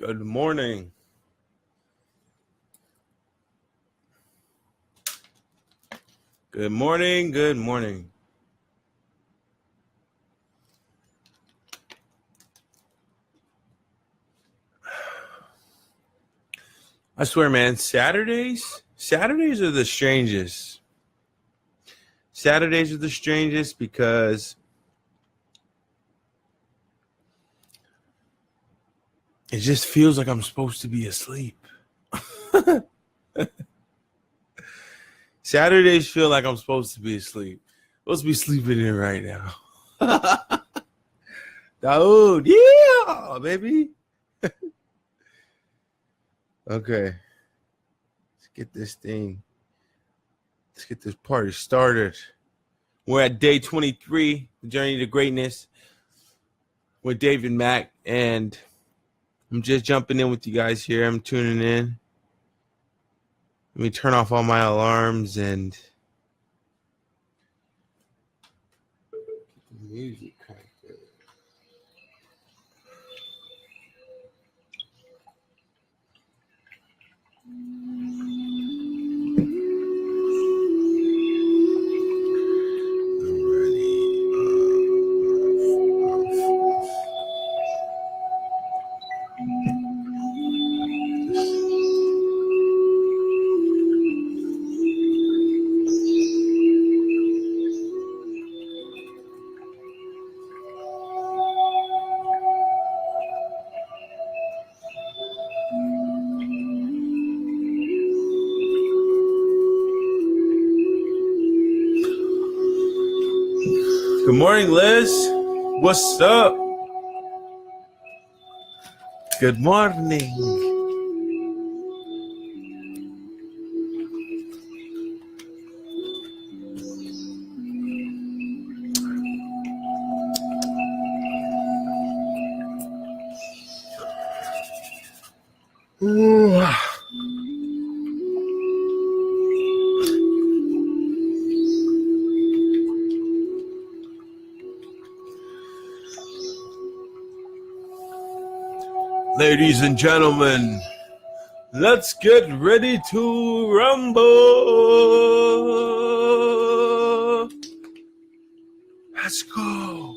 Good morning. Good morning. Good morning. I swear, man, Saturdays are the strangest. Saturdays are the strangest because it just feels like I'm supposed to be asleep. Saturdays feel like I'm supposed to be asleep. Supposed to be sleeping in right now. Daoud, yeah, baby. Okay. Let's get this party started. We're at day 23, the journey to greatness with David Mack, and I'm just jumping in with you guys here. I'm tuning in. Let me turn off all my alarms and get the music cranked up. Good morning, Liz. What's up? Good morning. Ooh. Ladies and gentlemen, let's get ready to rumble. Let's go.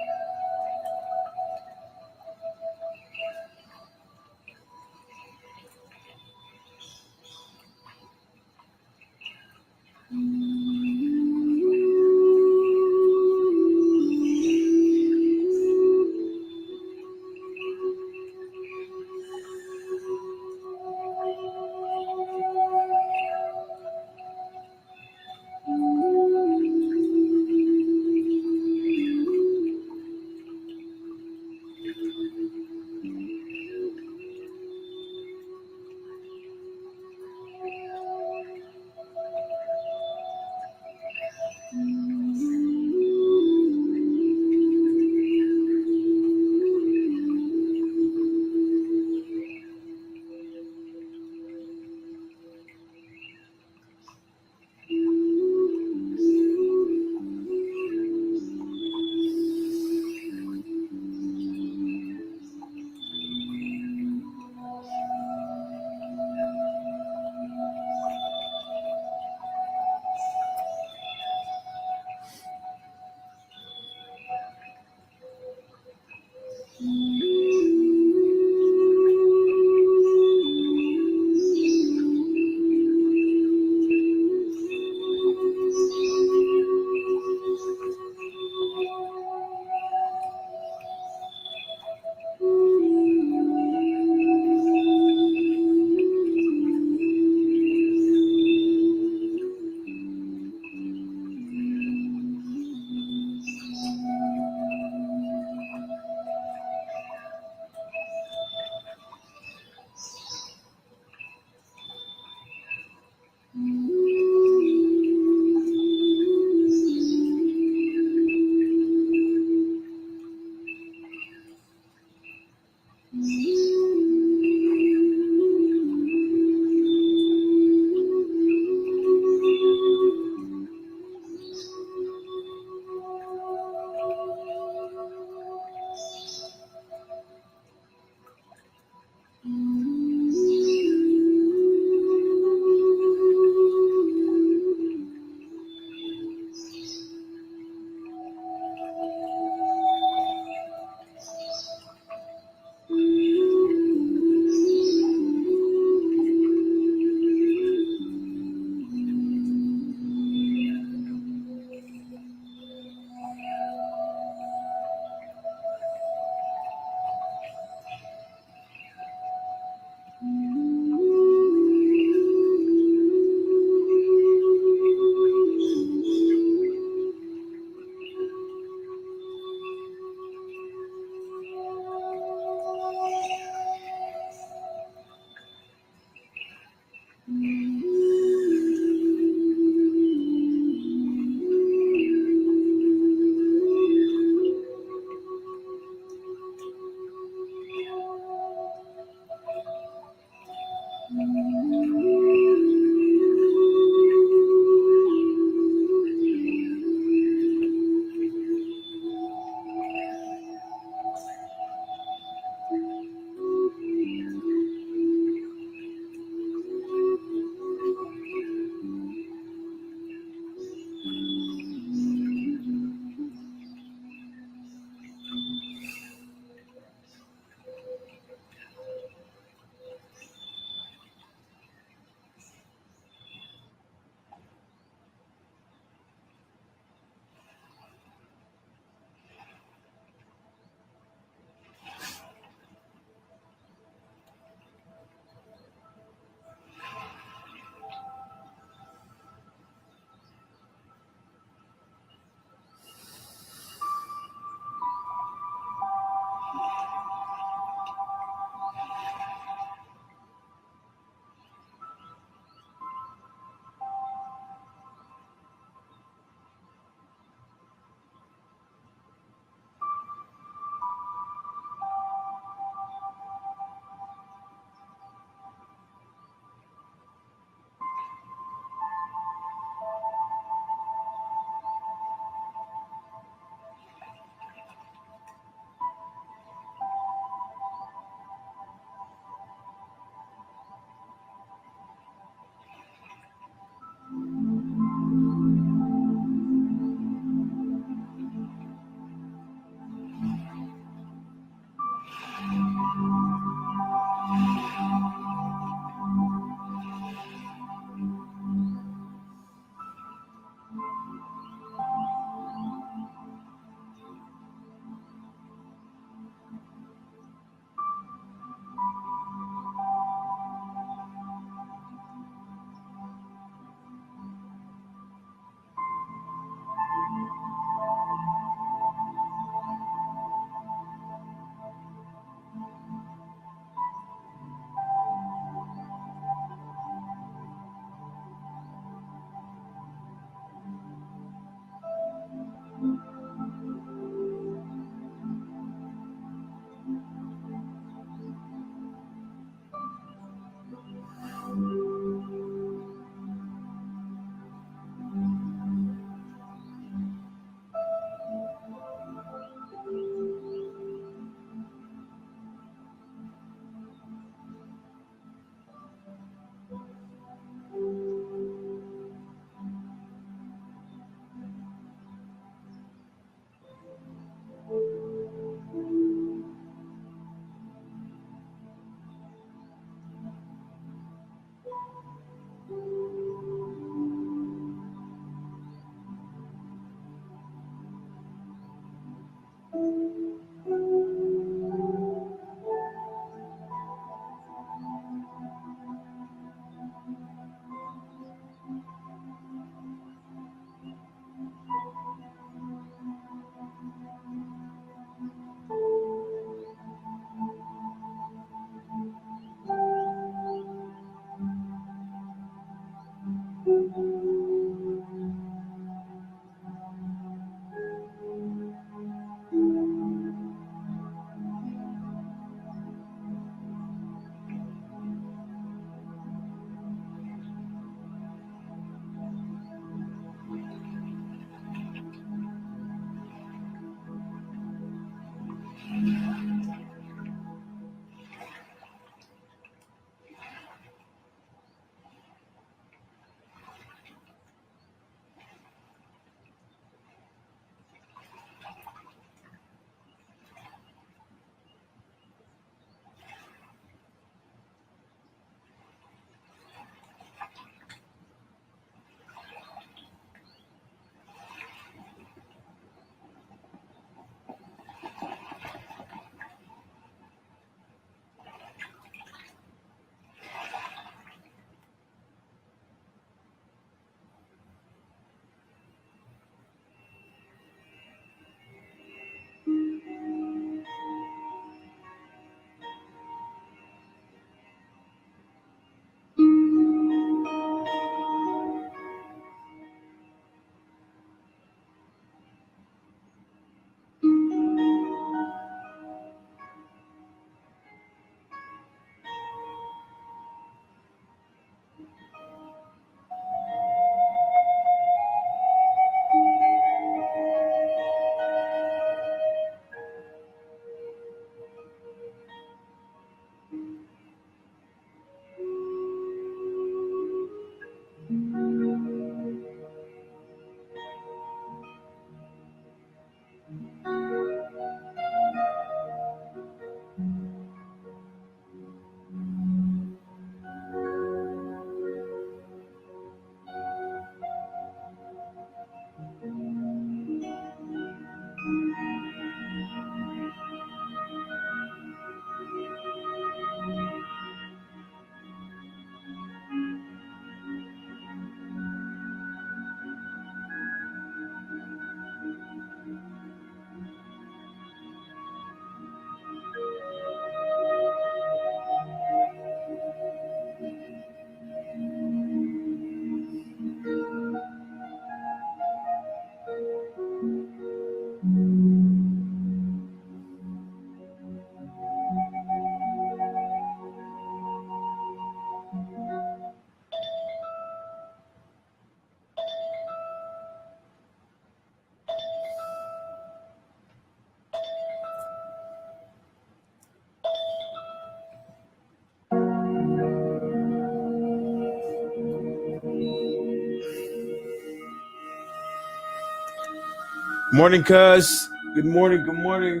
Morning, cuz. Good morning. Good morning.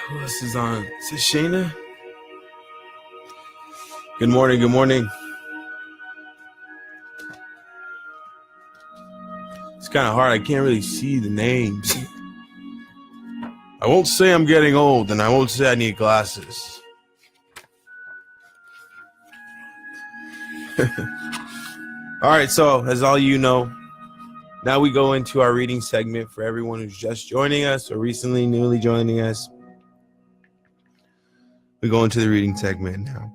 Who else is on? Is it Shayna? Good morning. Good morning. It's kind of hard. I can't really see the names. I won't say I'm getting old, and I won't say I need glasses. All right, so as all you know, now we go into our reading segment for everyone who's just joining us or recently, newly joining us. We go into the reading segment now.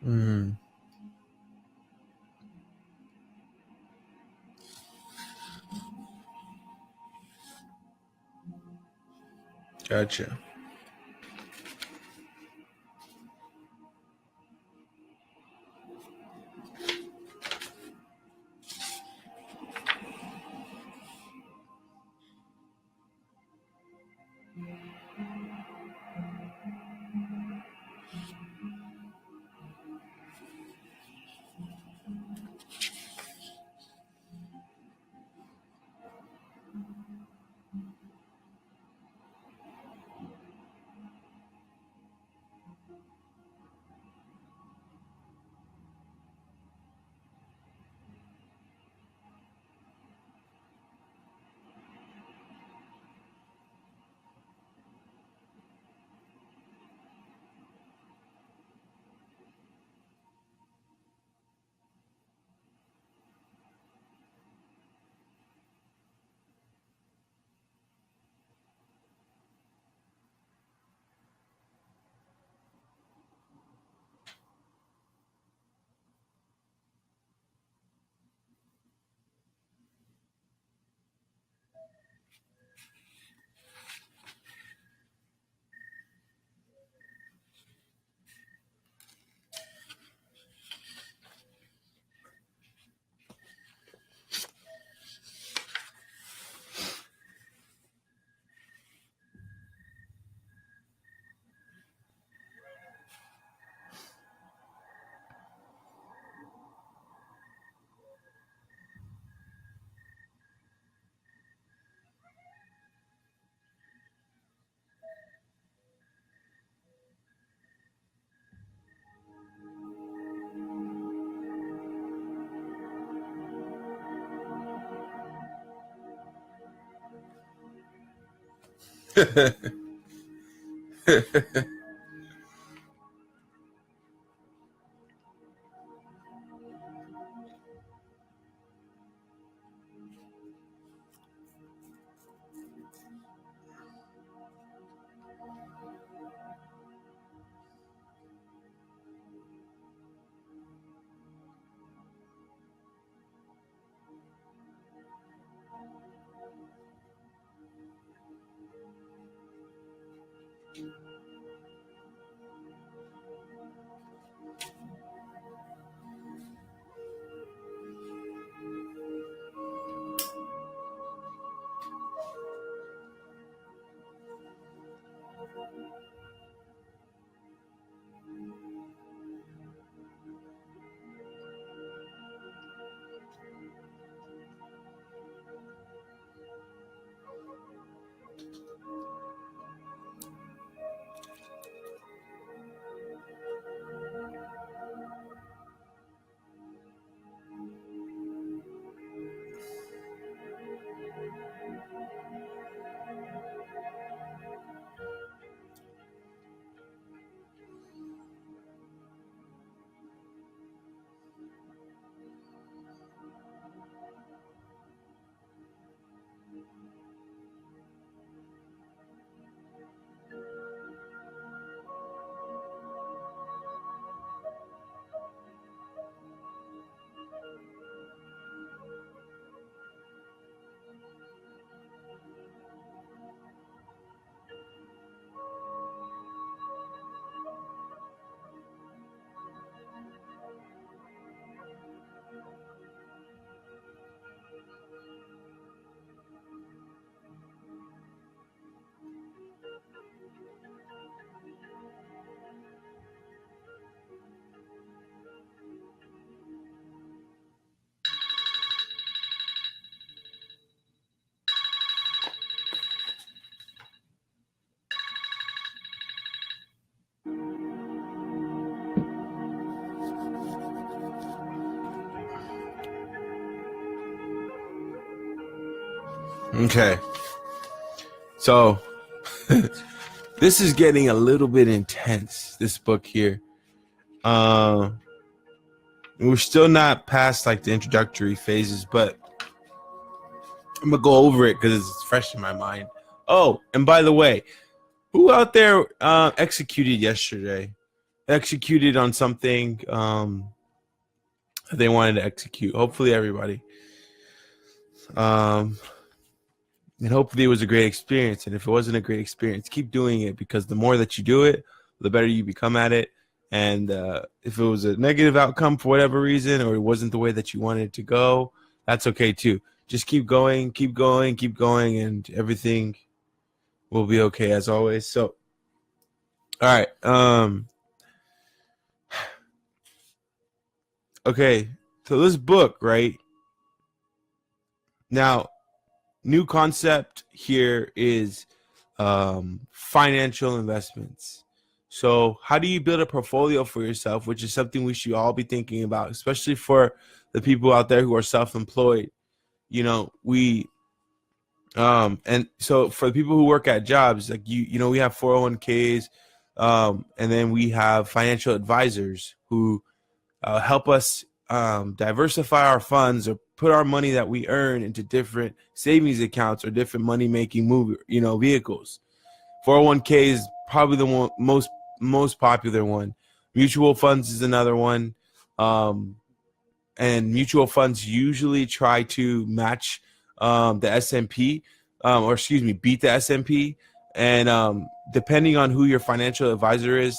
Mm. Gotcha. Okay. So this is getting a little bit intense, this book here. We're still not past like the introductory phases, but I'm gonna go over it because it's fresh in my mind. Oh, and by the way, who out there executed yesterday? executed on something they wanted to execute. Hopefully everybody. And hopefully it was a great experience. And if it wasn't a great experience, keep doing it, because the more that you do it, the better you become at it. And if it was a negative outcome for whatever reason, or it wasn't the way that you wanted it to go, that's okay too. Just keep going, and everything will be okay as always. So, all right. Okay. So this book, right? Now, new concept here is financial investments. So how do you build a portfolio for yourself, which is something we should all be thinking about, especially for the people out there who are self-employed. We and so for the people who work at jobs, like we have 401ks, and then we have financial advisors who help us diversify our funds, or put our money that we earn into different savings accounts or different money-making vehicles. 401k is probably the most popular one. Mutual funds is another one. And mutual funds usually try to match the S&P, beat the S&P. And depending on who your financial advisor is,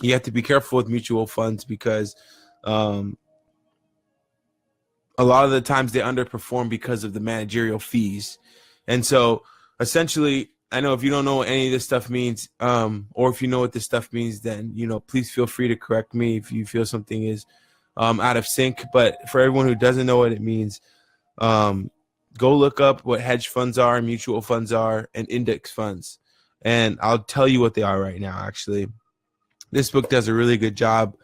you have to be careful with mutual funds, because a lot of the times they underperform because of the managerial fees. And so essentially, I know if you don't know what any of this stuff means, or if you know what this stuff means, then, please feel free to correct me if you feel something is out of sync. But for everyone who doesn't know what it means, go look up what hedge funds are, mutual funds are, and index funds. And I'll tell you what they are right now, actually. This book does a really good job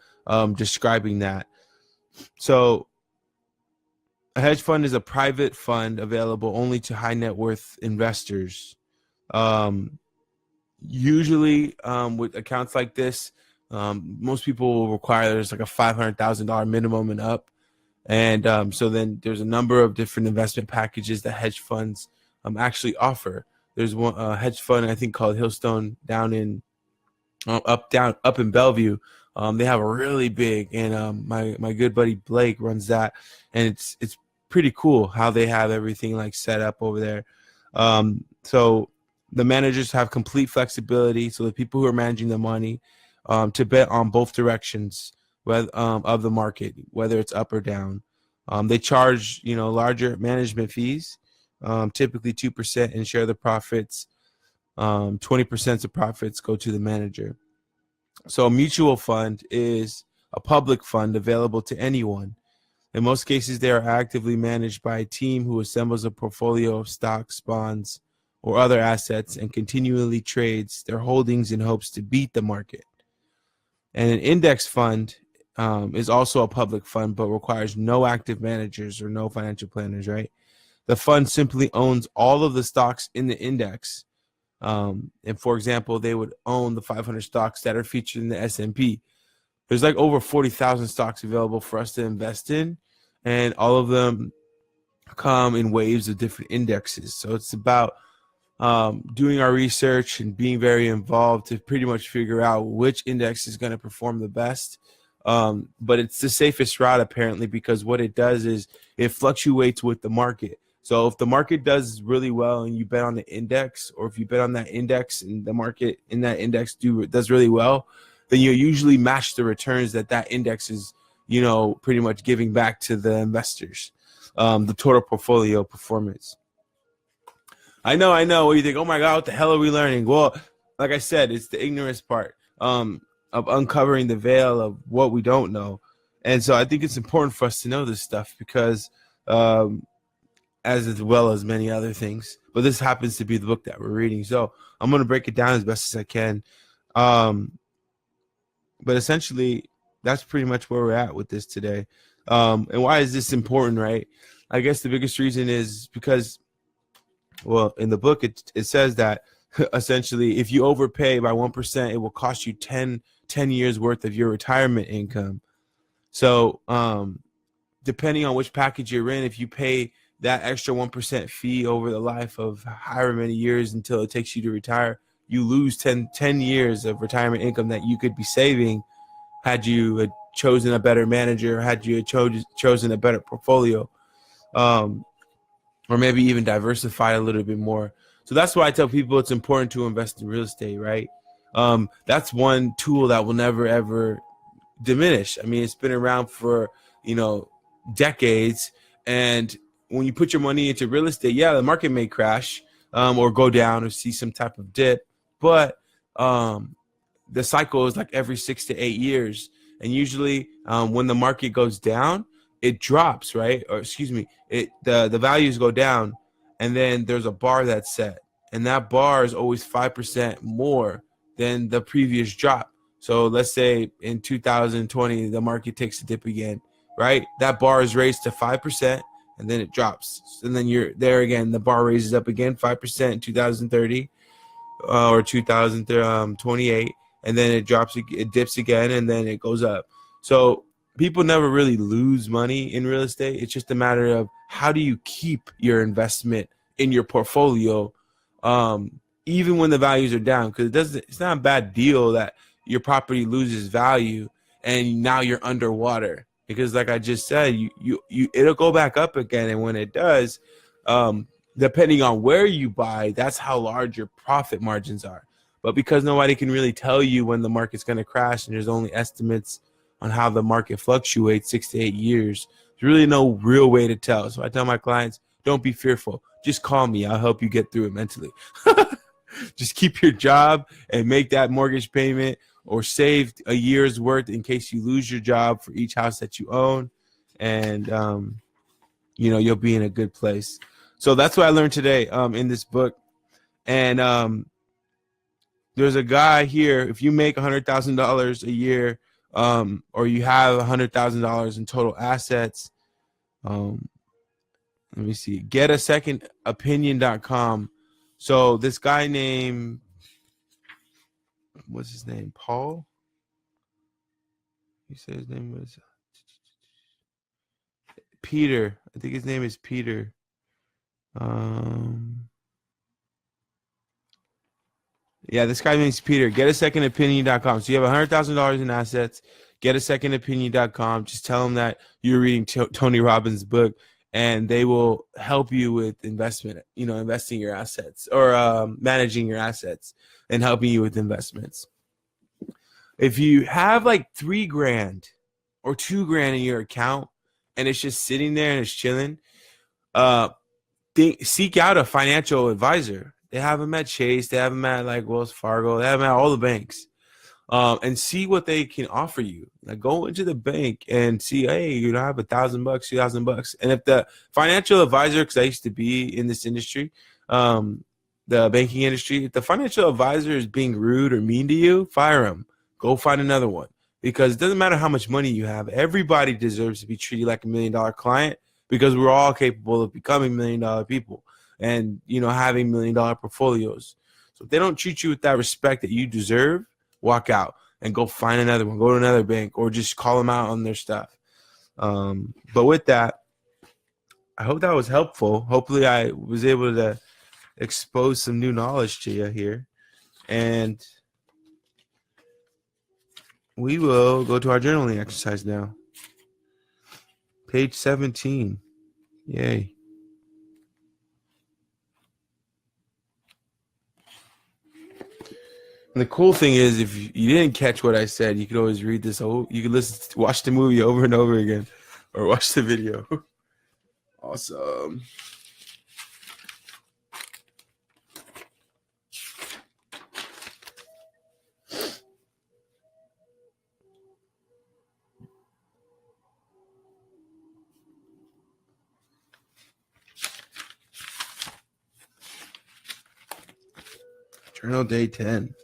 describing that. So a hedge fund is a private fund available only to high net worth investors. Usually with accounts like this, most people will require there's like a $500,000 minimum and up. And so then there's a number of different investment packages that hedge funds actually offer. There's one hedge fund, I think, called Hillstone down in up in Bellevue. They have a really big, and my good buddy Blake runs that, and it's pretty cool how they have everything like set up over there. So the managers have complete flexibility, so the people who are managing the money to bet on both directions of the market, whether it's up or down. They charge larger management fees, typically 2%, and share the profits. 20% of profits go to the manager. So a mutual fund is a public fund available to anyone. In most cases, they are actively managed by a team who assembles a portfolio of stocks, bonds, or other assets, and continually trades their holdings in hopes to beat the market. And an index fund is also a public fund, but requires no active managers or no financial planners, right? The fund simply owns all of the stocks in the index. And for example, they would own the 500 stocks that are featured in the S&P. There's like over 40,000 stocks available for us to invest in, and all of them come in waves of different indexes. So it's about doing our research and being very involved to pretty much figure out which index is going to perform the best. But it's the safest route, apparently, because what it does is it fluctuates with the market. So if the market does really well and you bet on the index, or if you bet on that index and the market in that index does really well, then you usually match the returns that index is, pretty much giving back to the investors, the total portfolio performance. I know. What do you think? Oh my God, what the hell are we learning? Well, like I said, it's the ignorance part of uncovering the veil of what we don't know. And so I think it's important for us to know this stuff, because as well as many other things. But this happens to be the book that we're reading. So I'm going to break it down as best as I can. But essentially, that's pretty much where we're at with this today. And why is this important, right? I guess the biggest reason is because, well, in the book, it says that essentially if you overpay by 1%, it will cost you 10 years worth of your retirement income. So depending on which package you're in, if you pay that extra 1% fee over the life of however many years until it takes you to retire, you lose 10 years of retirement income that you could be saving had you chosen a better manager, had you chosen a better portfolio, or maybe even diversify a little bit more. So that's why I tell people it's important to invest in real estate, right? That's one tool that will never, ever diminish. I mean, it's been around for, decades. And when you put your money into real estate, yeah, the market may crash or go down or see some type of dip, but the cycle is like every 6 to 8 years. And usually when the market goes down, it drops, right? Or excuse me, the values go down, and then there's a bar that's set. And that bar is always 5% more than the previous drop. So let's say in 2020, the market takes a dip again, right? That bar is raised to 5%, and then it drops. And then you're there again. The bar raises up again, 5% in 2030 or 2028, and then it drops, it dips again, and then it goes up. So people never really lose money in real estate. It's just a matter of how do you keep your investment in your portfolio, even when the values are down, because it's not a bad deal that your property loses value and now you're underwater, because like I just said, you it'll go back up again, and when it does, depending on where you buy, that's how large your profit margins are. But because nobody can really tell you when the market's going to crash, and there's only estimates on how the market fluctuates 6 to 8 years, there's really no real way to tell. So I tell my clients, don't be fearful. Just call me. I'll help you get through it mentally. Just keep your job and make that mortgage payment, or save a year's worth in case you lose your job for each house that you own. And, you'll be in a good place. So that's what I learned today in this book. And there's a guy here. If you make $100,000 a year, or you have $100,000 in total assets, let me see, getasecondopinion.com. So this guy named, what's his name? Paul? He said his name was Peter. I think his name is Peter. Yeah, this guy name's Peter. Getasecondopinion.com. So you have $100,000 in assets. Getasecondopinion.com. Just tell them that you're reading Tony Robbins' book, and they will help you with investing your assets, or managing your assets and helping you with investments. If you have like $3,000 or $2,000 in your account and it's just sitting there and it's chilling, seek out a financial advisor. They have them at Chase. They have them at like Wells Fargo. They have them at all the banks, and see what they can offer you. Like, go into the bank and see, hey, I have $1,000, $2,000. And if the financial advisor, because I used to be in this industry, the banking industry, if the financial advisor is being rude or mean to you, fire them. Go find another one, because it doesn't matter how much money you have. Everybody deserves to be treated like $1 million client, because we're all capable of becoming $1 million people and, having $1 million portfolios. So if they don't treat you with that respect that you deserve, walk out and go find another one. Go to another bank, or just call them out on their stuff. But with that, I hope that was helpful. Hopefully I was able to expose some new knowledge to you here. And we will go to our journaling exercise now. Page 17. Yay. And the cool thing is, if you didn't catch what I said, you could always read this. You could watch the movie over and over again, or watch the video. Awesome. Journal day 10.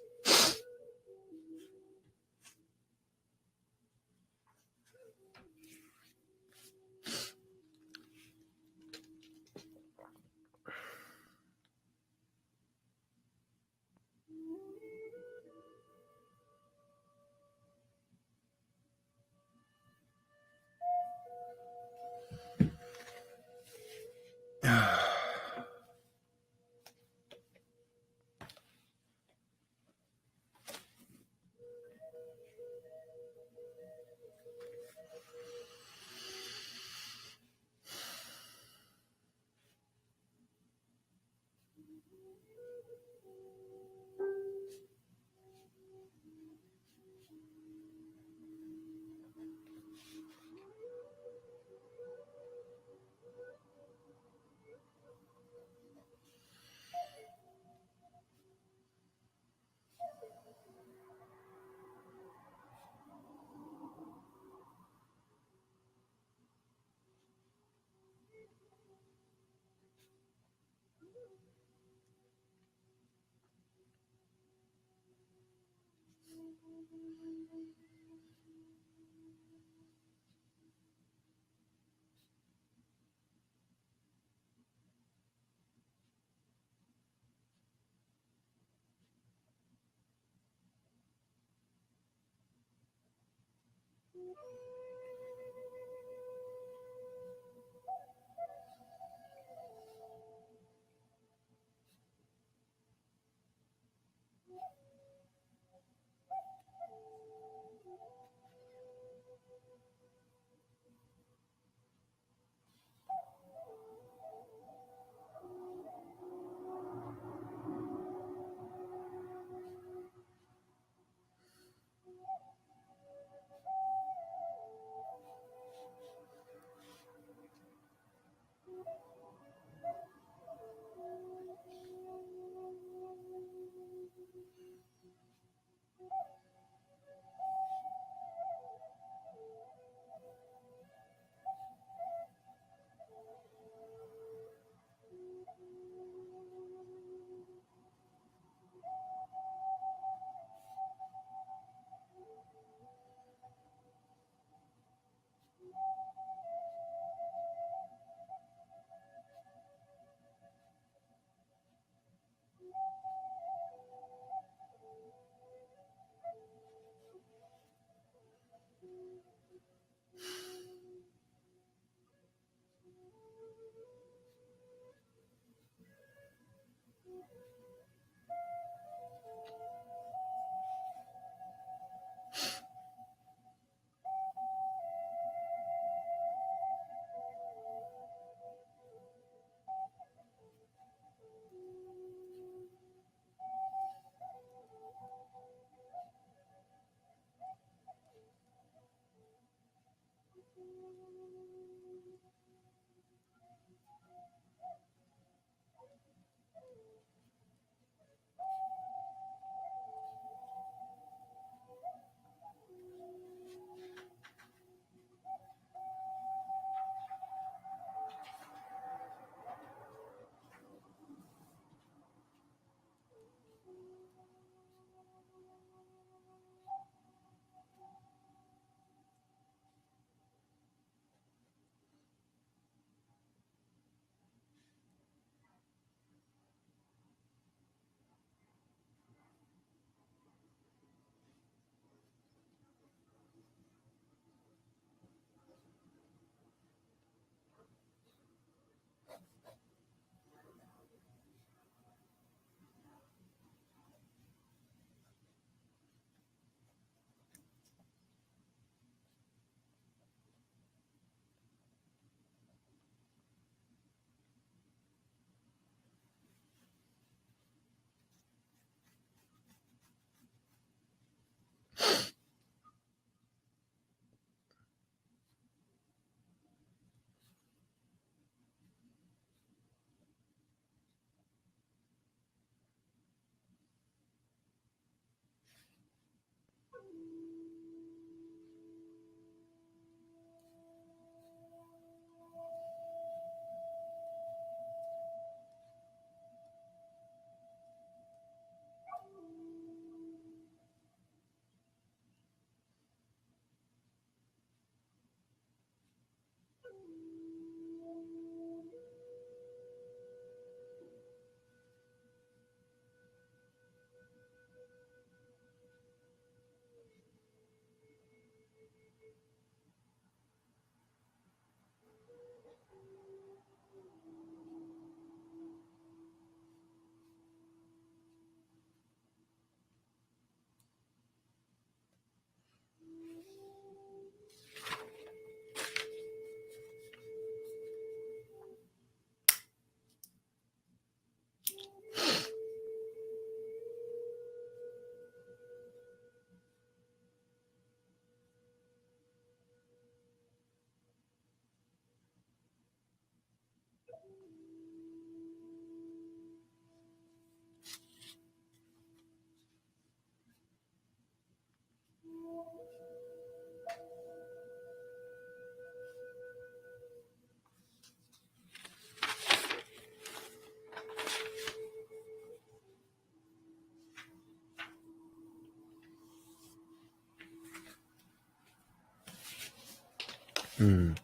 Mm.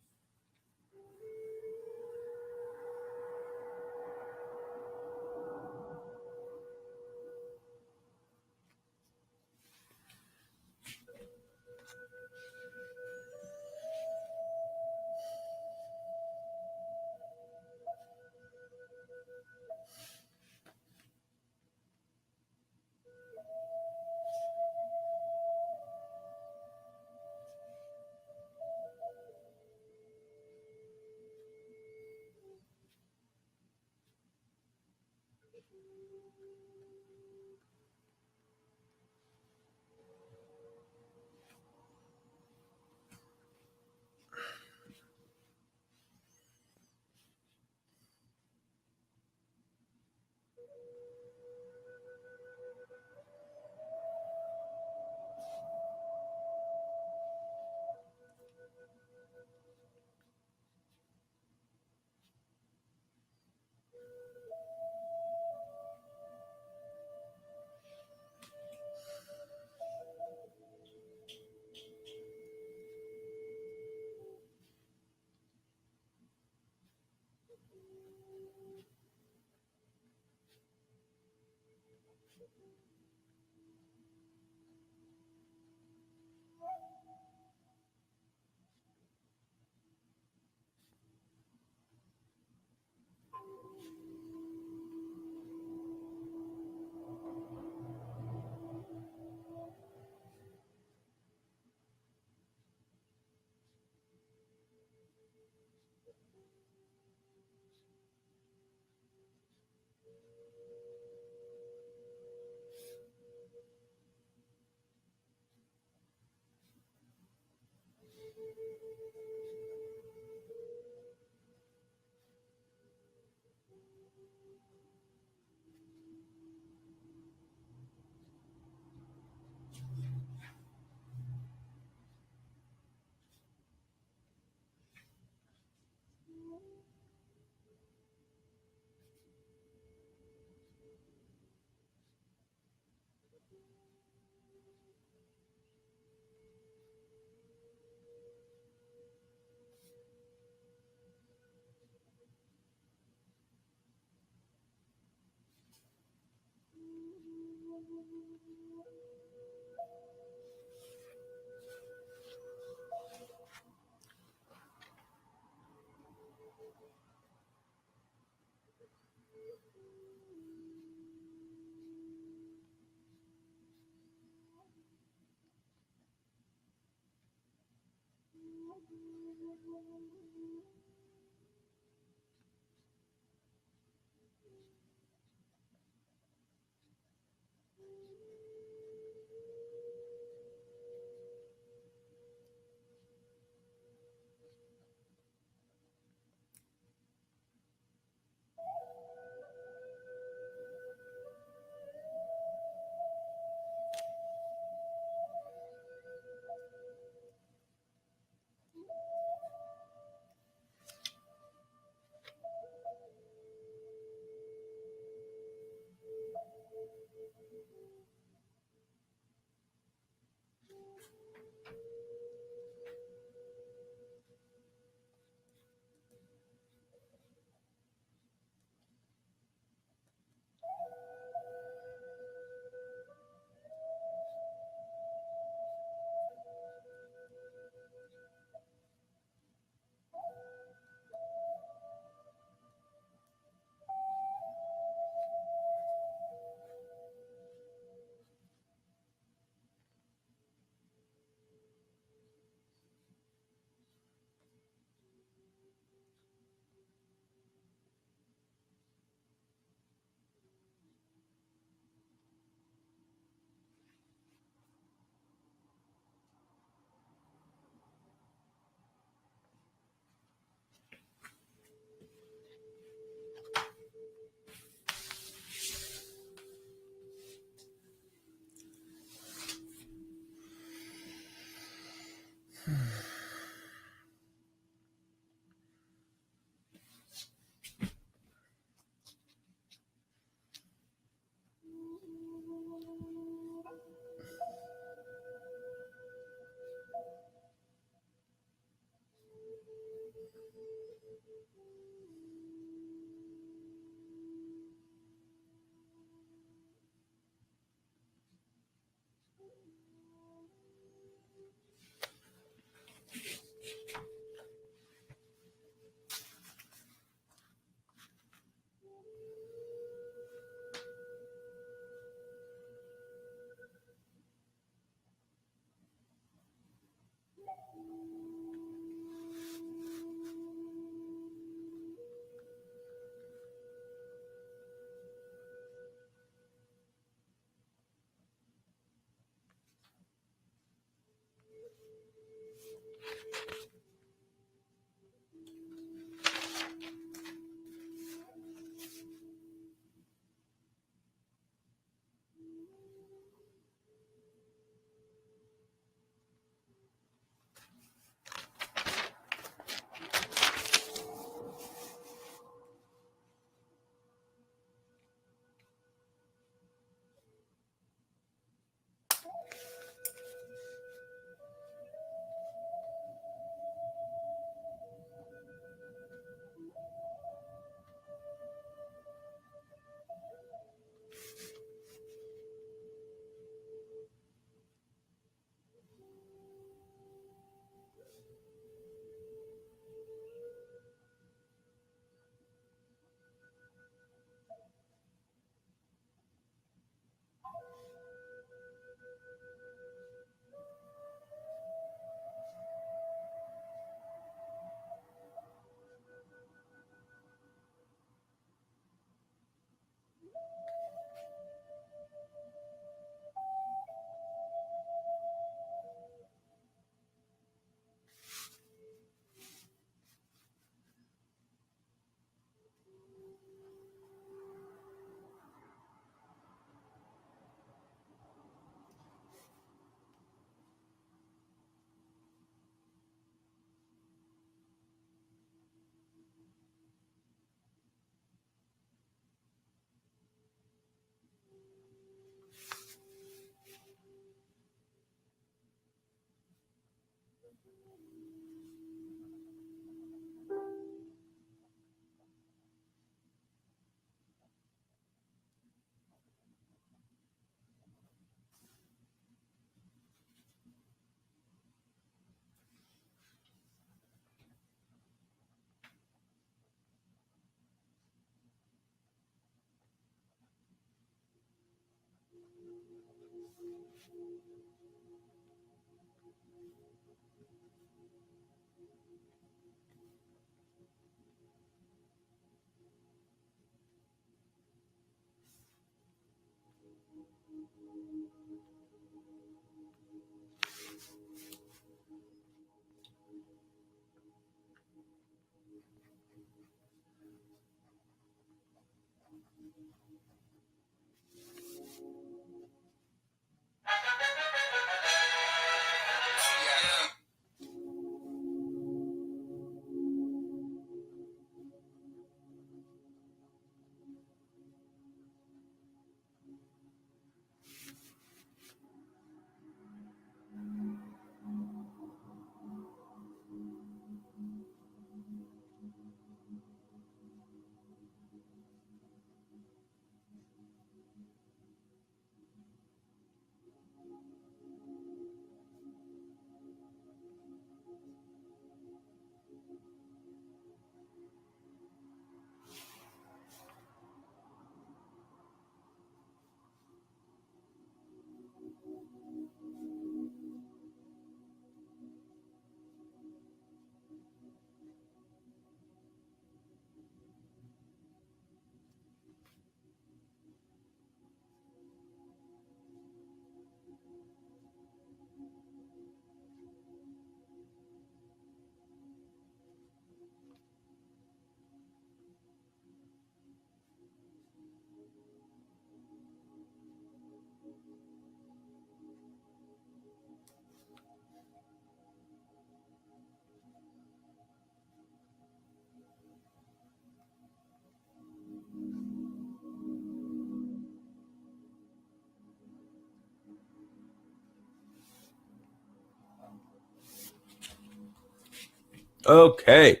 Okay.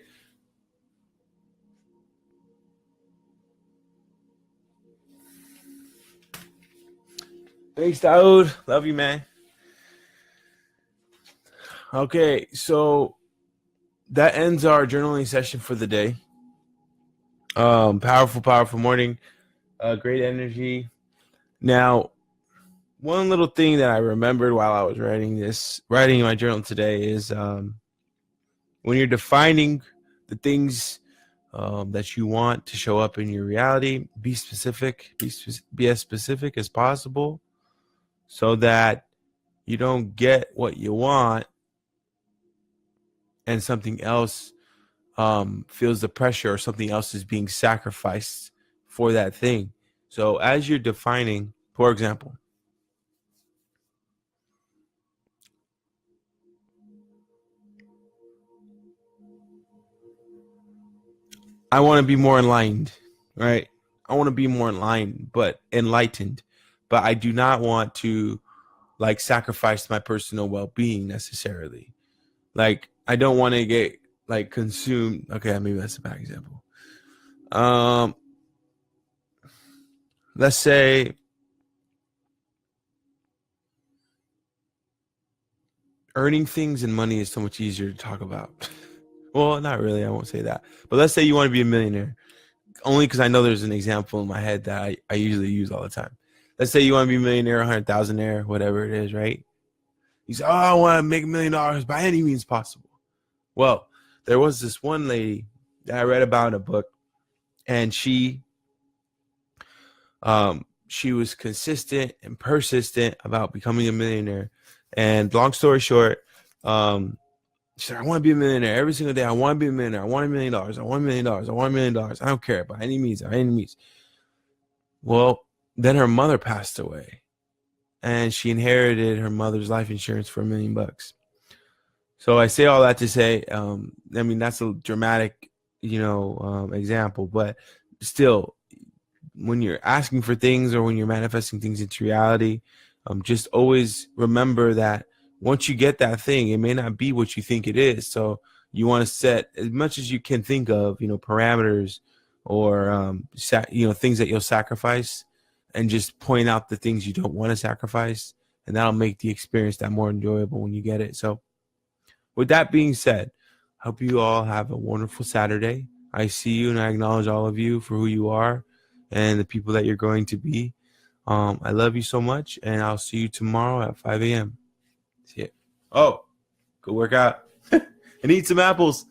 Thanks, Daoud. Love you, man. Okay, so that ends our journaling session for the day. Powerful morning. Great energy. Now, one little thing that I remembered while I was writing my journal today is when you're defining the things that you want to show up in your reality, be specific. Be as specific as possible, so that you don't get what you want and something else feels the pressure, or something else is being sacrificed for that thing. So as you're defining, for example, I want to be more enlightened, right? I want to be more enlightened, but I do not want to like sacrifice my personal well-being necessarily. Like I don't want to get like consumed. Okay, maybe that's a bad example. Um, let's say earning things and money is so much easier to talk about. Well, not really. I won't say that. But let's say you want to be a millionaire. Only because I know there's an example in my head that I usually use all the time. Let's say you want to be a millionaire, 100,000aire, whatever it is, right? You say, oh, I want to make $1 million by any means possible. Well, there was this one lady that I read about in a book, and she was consistent and persistent about becoming a millionaire. And long story short, she said, I want to be a millionaire every single day. I want to be a millionaire. I want $1 million. I want $1 million. I want $1 million. I don't care by any means. Well, then her mother passed away, and she inherited her mother's life insurance for $1 million. So I say all that to say, I mean, that's a dramatic, example, but still, when you're asking for things or when you're manifesting things into reality, just always remember that once you get that thing, it may not be what you think it is. So you want to set as much as you can think of, parameters or, things that you'll sacrifice, and just point out the things you don't want to sacrifice. And that'll make the experience that more enjoyable when you get it. So with that being said, hope you all have a wonderful Saturday. I see you and I acknowledge all of you for who you are and the people that you're going to be. I love you so much, and I'll see you tomorrow at 5 a.m. See ya. Oh, go work out and eat some apples.